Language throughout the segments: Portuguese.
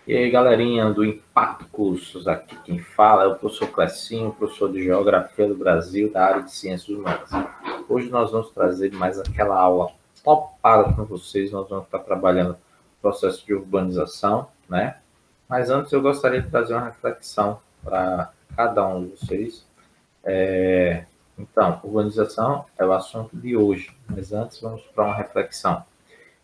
E aí, galerinha do Impacto Cursos, aqui quem fala é o professor Clecinho, professor de Geografia do Brasil, da área de Ciências Humanas. Hoje nós vamos trazer mais aquela aula topada com vocês, nós vamos estar trabalhando o processo de urbanização, né? Mas antes eu gostaria de trazer uma reflexão para cada um de vocês. Então, urbanização é o assunto de hoje, mas antes vamos para uma reflexão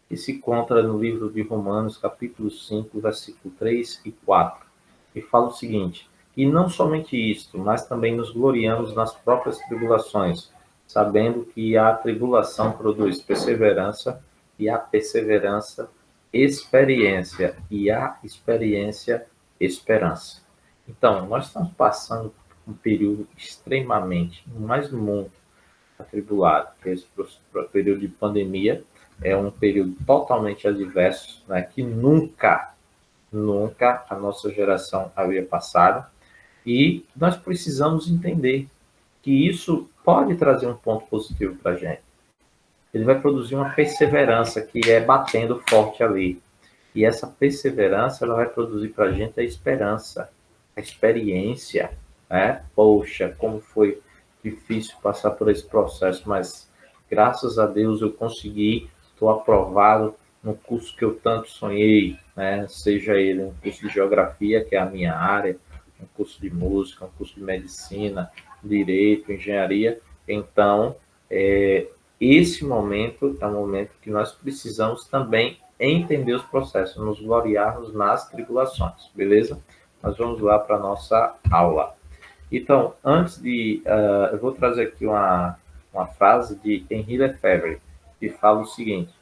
que se encontra no livro de Romanos, capítulo 5, versículo 3 e 4, que fala o seguinte: e não somente isto, mas também nos gloriamos nas próprias tribulações, sabendo que a tribulação produz perseverança, e a perseverança, experiência, e a experiência, esperança. Então, nós estamos passando por um período extremamente, mais no mundo, atribulado, que esse período de pandemia é um período totalmente adverso, né, que nunca a nossa geração havia passado, e nós precisamos entender que isso pode trazer um ponto positivo para a gente. Ele vai produzir uma perseverança que é batendo forte ali. E essa perseverança ela vai produzir para a gente a esperança, a experiência, né? Poxa, como foi difícil passar por esse processo, mas graças a Deus eu consegui, estou aprovado no curso que eu tanto sonhei, né? Seja ele um curso de geografia, que é a minha área, um curso de música, um curso de medicina, direito, engenharia. Então, esse momento é um momento que nós precisamos também entender os processos, nos gloriarmos nas tribulações, beleza? Nós vamos lá para a nossa aula. Então, antes de... eu vou trazer aqui uma frase de Henri Lefebvre, que fala o seguinte: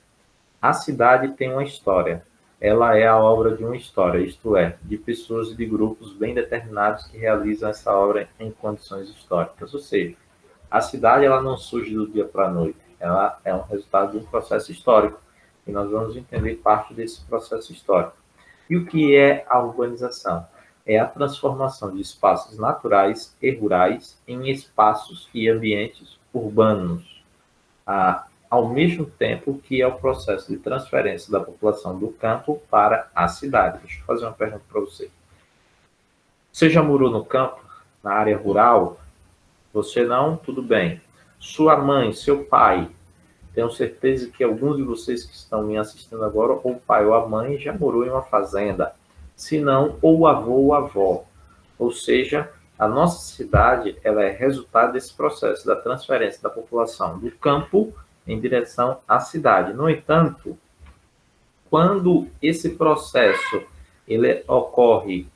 a cidade tem uma história. Ela é a obra de uma história, isto é, de pessoas e de grupos bem determinados que realizam essa obra em condições históricas. Ou seja, a cidade ela não surge do dia para a noite, ela é um resultado de um processo histórico e nós vamos entender parte desse processo histórico. E o que é a urbanização? É a transformação de espaços naturais e rurais em espaços e ambientes urbanos, ao mesmo tempo que é o processo de transferência da população do campo para a cidade. Deixa eu fazer uma pergunta para você. Você já morou no campo, na área rural? Você não? Tudo bem. Sua mãe, seu pai, tenho certeza que alguns de vocês que estão me assistindo agora, ou o pai ou a mãe, já morou em uma fazenda. Se não, ou o avô ou a avó. Ou seja, a nossa cidade ela é resultado desse processo da transferência da população do campo em direção à cidade. No entanto, quando esse processo ele ocorre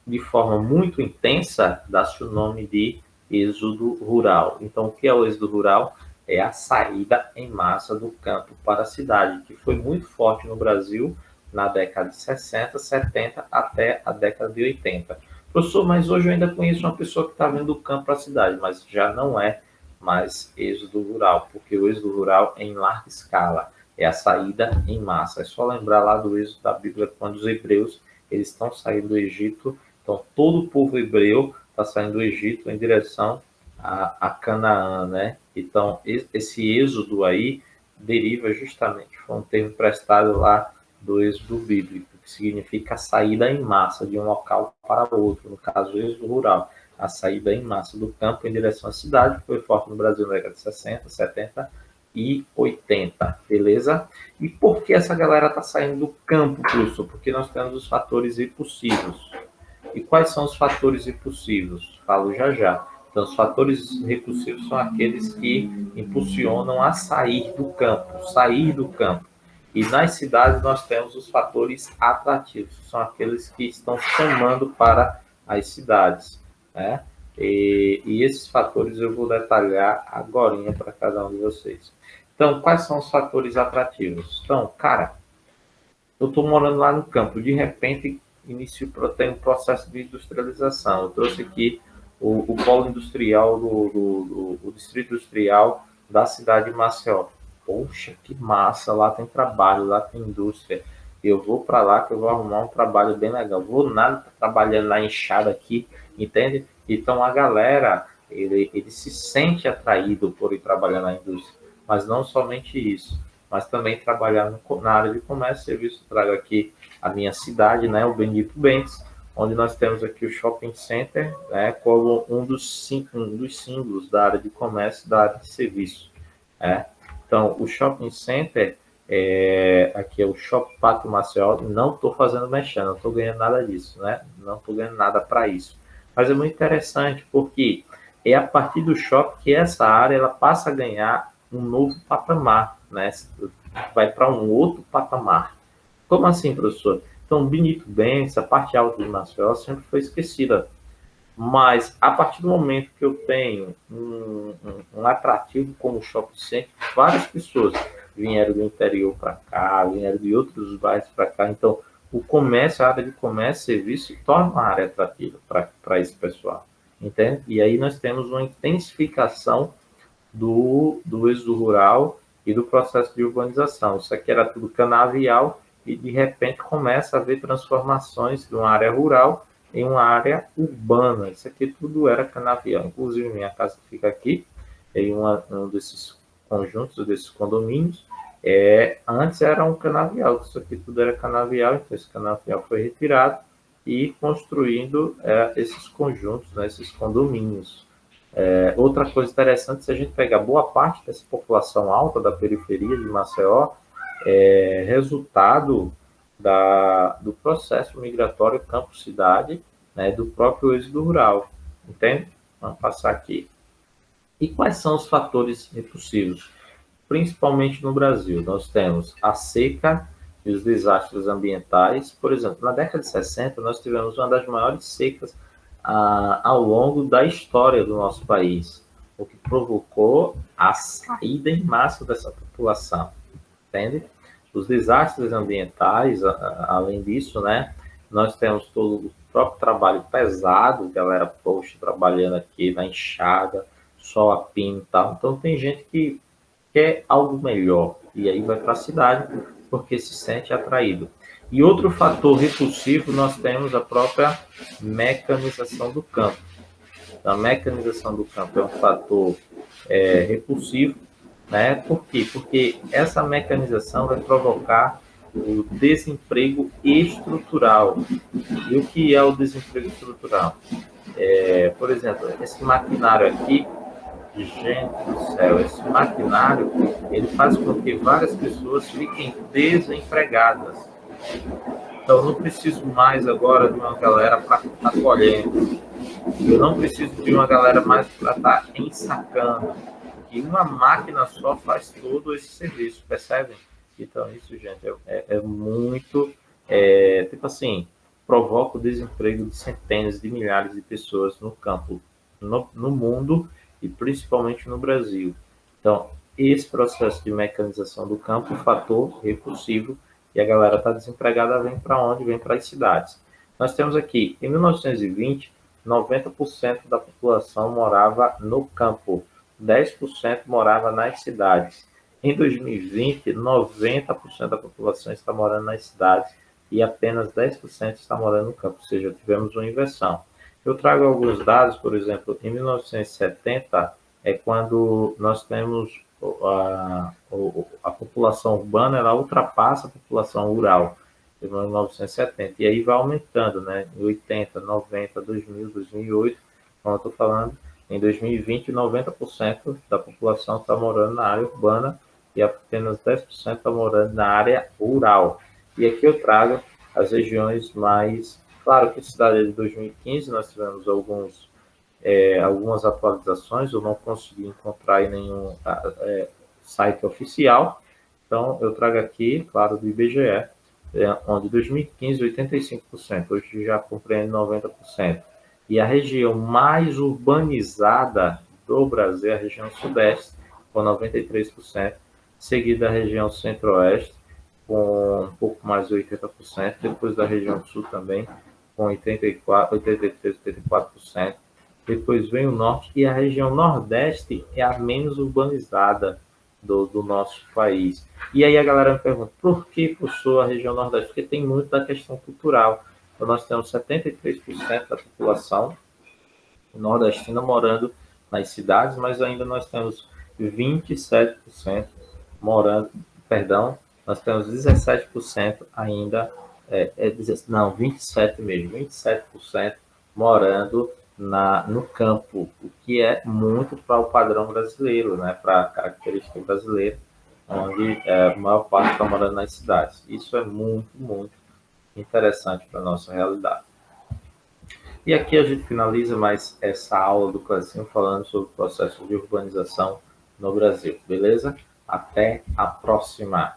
de forma muito intensa, dá-se o nome de êxodo rural. Então, o que é o êxodo rural? É a saída em massa do campo para a cidade, que foi muito forte no Brasil na década de 60, 70 até a década de 80. Professor, mas hoje eu ainda conheço uma pessoa que está vindo do campo para a cidade, mas já não é mais êxodo rural, porque o êxodo rural é em larga escala, é a saída em massa. É só lembrar lá do êxodo da Bíblia, quando os hebreus eles estão saindo do Egito, então todo o povo hebreu está saindo do Egito em direção a Canaã, né? Então esse êxodo aí deriva justamente, foi um termo emprestado lá do êxodo bíblico, que significa a saída em massa de um local para outro, no caso o êxodo rural, a saída em massa do campo em direção à cidade, que foi forte no Brasil na década de 60, 70 e 80, beleza? E por que essa galera está saindo do campo, professor? Porque nós temos os fatores repulsivos. E quais são os fatores repulsivos? Falo já já. Então, os fatores repulsivos são aqueles que impulsionam a sair do campo, sair do campo. E nas cidades nós temos os fatores atrativos, são aqueles que estão chamando para as cidades, né? E esses fatores eu vou detalhar agora para cada um de vocês. Então, quais são os fatores atrativos? Então, cara, eu estou morando lá no campo, de repente tem um processo de industrialização. Eu trouxe aqui o polo industrial do distrito industrial da cidade de Maceió. Poxa, que massa, lá tem trabalho, lá tem indústria. Eu vou para lá que eu vou arrumar um trabalho bem legal. Vou nada tá trabalhando na enxada aqui, entende? Então a galera, ele se sente atraído por ir trabalhar na indústria. Mas não somente isso. mas também trabalhar na área de comércio e serviço. Trago aqui a minha cidade, né, o Benito Bentes, onde nós temos aqui o Shopping Center, né, como um dos símbolos da área de comércio e da área de serviço. Né? Então, o Shopping Center, aqui é o Shopping Pátio Maceió, não estou fazendo mexendo, não estou ganhando nada disso, né? Não estou ganhando nada para isso. Mas é muito interessante, porque é a partir do shopping que essa área ela passa a ganhar um novo patamar, né? Vai para um outro patamar. Como assim, professor? Então, Benito Bentes, a parte alta de Maceió, sempre foi esquecida. Mas, a partir do momento que eu tenho um atrativo como o shopping center, várias pessoas vieram do interior para cá, vieram de outros bairros para cá. Então, o comércio, a área de comércio e serviço, se torna uma área atrativa para esse pessoal. Entende? E aí nós temos uma intensificação do êxodo rural e do processo de urbanização. Isso aqui era tudo canavial e, de repente, começa a haver transformações de uma área rural em uma área urbana. Isso aqui tudo era canavial. Inclusive, minha casa fica aqui, em um desses conjuntos, desses condomínios. Antes era um canavial. Isso aqui tudo era canavial, então esse canavial foi retirado e construindo esses conjuntos, né, esses condomínios. Outra coisa interessante, se a gente pegar boa parte dessa população alta da periferia de Maceió, é resultado do processo migratório campo-cidade, né, do próprio êxodo rural. Entende? Vamos passar aqui. E quais são os fatores repulsivos? Principalmente no Brasil, nós temos a seca e os desastres ambientais. Por exemplo, na década de 60, nós tivemos uma das maiores secas ao longo da história do nosso país, o que provocou a saída em massa dessa população, entende? Os desastres ambientais, além disso, né, nós temos todo o próprio trabalho pesado, galera, poxa, trabalhando aqui na enxada, sol a pino e tal. Então, tem gente que quer algo melhor e aí vai para a cidade porque se sente atraído. E outro fator repulsivo, nós temos a própria mecanização do campo. Então, a mecanização do campo é um fator repulsivo, né? Por quê? Porque essa mecanização vai provocar o desemprego estrutural. E o que é o desemprego estrutural? Por exemplo, esse maquinário aqui, gente do céu, esse maquinário, ele faz com que várias pessoas fiquem desempregadas. Então, eu não preciso mais agora de uma galera para estar colhendo. Eu não preciso de uma galera mais para estar ensacando. E uma máquina só faz todo esse serviço, percebem? Então, isso, gente, é muito... tipo assim, provoca o desemprego de centenas de milhares de pessoas no campo, no mundo e principalmente no Brasil. Então, esse processo de mecanização do campo, um fator repulsivo, e a galera está desempregada, vem para onde? Vem para as cidades. Nós temos aqui, em 1920, 90% da população morava no campo, 10% morava nas cidades. Em 2020, 90% da população está morando nas cidades e apenas 10% está morando no campo, ou seja, tivemos uma inversão. Eu trago alguns dados, por exemplo, em 1970 é quando nós temos a população urbana, ela ultrapassa a população rural, em 1970, e aí vai aumentando, né? Em 80, 90, 2000, 2008, como eu estou falando, em 2020, 90% da população está morando na área urbana e apenas 10% está morando na área rural. E aqui eu trago as regiões mais... Claro que a cidade de 2015 nós tivemos algumas atualizações, eu não consegui encontrar em nenhum site oficial, então eu trago aqui, claro, do IBGE, onde 2015, 85%, hoje já compreende 90%. E a região mais urbanizada do Brasil é a região sudeste, com 93%, seguida a região centro-oeste, com um pouco mais de 80%, depois da região sul também, com 84, 83, 84%. Depois vem o norte, e a região nordeste é a menos urbanizada do nosso país. E aí a galera me pergunta, por que, professor, a região nordeste? Porque tem muito da questão cultural. Então, nós temos 73% da população nordestina morando nas cidades, mas ainda nós temos 27% morando perdão, nós temos 17% ainda, não, 27 mesmo, 27% morando no campo, o que é muito para o padrão brasileiro, né, para a característica brasileira, onde a maior parte está morando nas cidades. Isso é muito, muito interessante para a nossa realidade. E aqui a gente finaliza mais essa aula do Clezinho falando sobre o processo de urbanização no Brasil, beleza? Até a próxima!